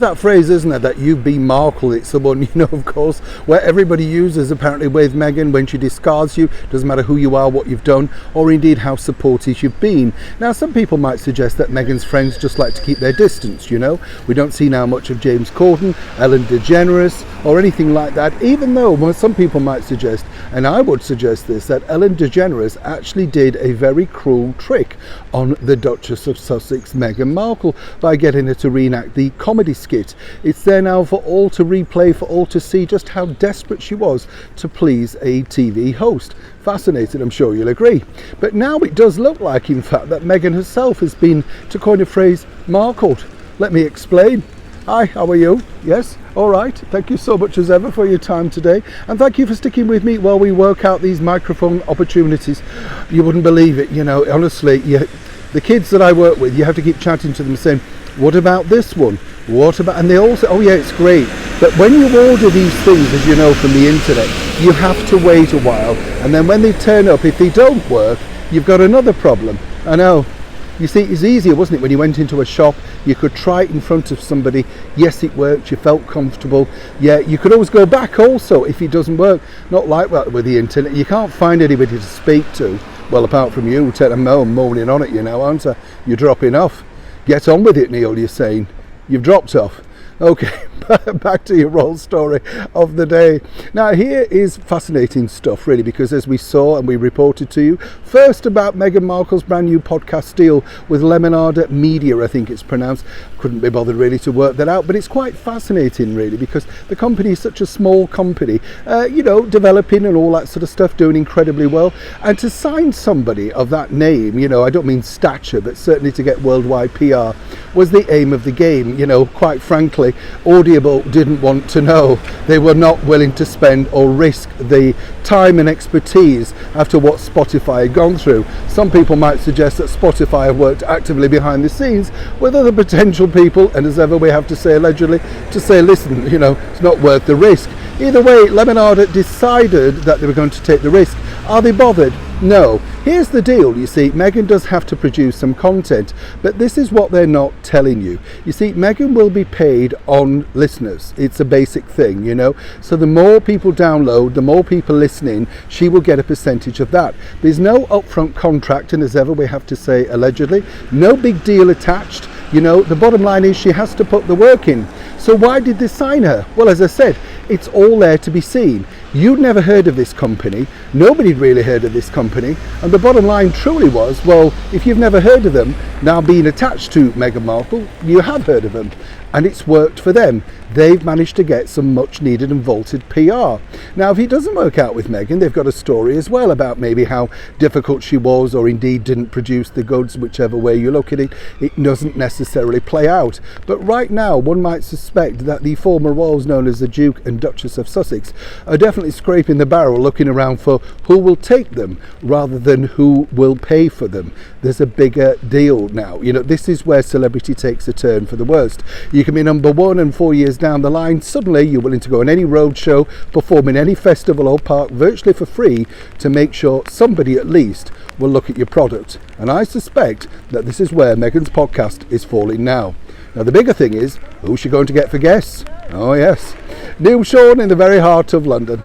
That phrase, isn't it, that you've been Markled? It's the one, of course, where everybody uses apparently with Meghan when she discards you. Doesn't matter who you are, what you've done, or indeed how supportive you've been. Now, some people might suggest that Meghan's friends just like to keep their distance, We don't see now much of James Corden, Ellen DeGeneres, or anything like that, even though some people might suggest, and I would suggest this, that Ellen DeGeneres actually did a very cruel trick on the Duchess of Sussex, Meghan Markle, by getting her to reenact the comedy skit. It's there now for all to replay, for all to see just how desperate she was to please a TV host. Fascinating, I'm sure you'll agree. But now it does look like, in fact, that Meghan herself has been, to coin a phrase, Markled. Let me explain. Hi, how are you? Yes? All right. Thank you so much as ever for your time today. And thank you for sticking with me while we work out these microphone opportunities. You wouldn't believe it, honestly. The kids that I work with, you have to keep chatting to them saying, what about this one? What about, and they all say, oh yeah, it's great. But when you order these things, as you know from the internet, you have to wait a while. And then when they turn up, if they don't work, you've got another problem. I know. You see, it's easier, wasn't it, when you went into a shop, you could try it in front of somebody. Yes, it worked, you felt comfortable. Yeah, you could always go back also if it doesn't work. Not like that with the internet. You can't find anybody to speak to. Well, apart from you, I'm moaning on it, aren't I? You're dropping off. Get on with it, Neil, you're saying. You've dropped off. Okay, back to your roll story of the day. Now, here is fascinating stuff, really, because as we saw and we reported to you, first about Meghan Markle's brand new podcast deal with Lemonade Media, I think it's pronounced. Couldn't be bothered really to work that out, but it's quite fascinating, really, because the company is such a small company, developing and all that sort of stuff, doing incredibly well. And to sign somebody of that name, I don't mean stature, but certainly to get worldwide PR, was the aim of the game. Quite frankly, Audible didn't want to know. They were not willing to spend or risk the time and expertise after what Spotify had gone through. Some people might suggest that Spotify have worked actively behind the scenes with other potential people, and as ever we have to say allegedly, to say, listen, it's not worth the risk. Either way, Lemonade decided that they were going to take the risk. Are they bothered? No. Here's the deal, you see, Meghan does have to produce some content, but this is what they're not telling you. You see, Meghan will be paid on listeners. It's a basic thing, So the more people download, the more people listening, she will get a percentage of that. There's no upfront contract, and as ever we have to say allegedly, no big deal attached. The bottom line is she has to put the work in. So why did they sign her? Well, as I said, it's all there to be seen. You'd never heard of this company. Nobody'd really heard of this company. And the bottom line truly was, well, if you've never heard of them, now being attached to Meghan Markle, you have heard of them. And it's worked for them. They've managed to get some much needed and vaulted PR. Now, if it doesn't work out with Meghan, they've got a story as well about maybe how difficult she was, or indeed didn't produce the goods, whichever way you look at it. It doesn't necessarily play out. But right now, one might suspect that the former royals known as the Duke and Duchess of Sussex are definitely scraping the barrel, looking around for who will take them rather than who will pay for them. There's a bigger deal now. This is where celebrity takes a turn for the worst. You can be number one, and 4 years down the line, suddenly you're willing to go on any road show, perform in any festival or park virtually for free to make sure somebody at least will look at your product. And I suspect that this is where Meghan's podcast is falling now. Now, the bigger thing is, who's she going to get for guests? Oh yes, Neil Sean in the very heart of London.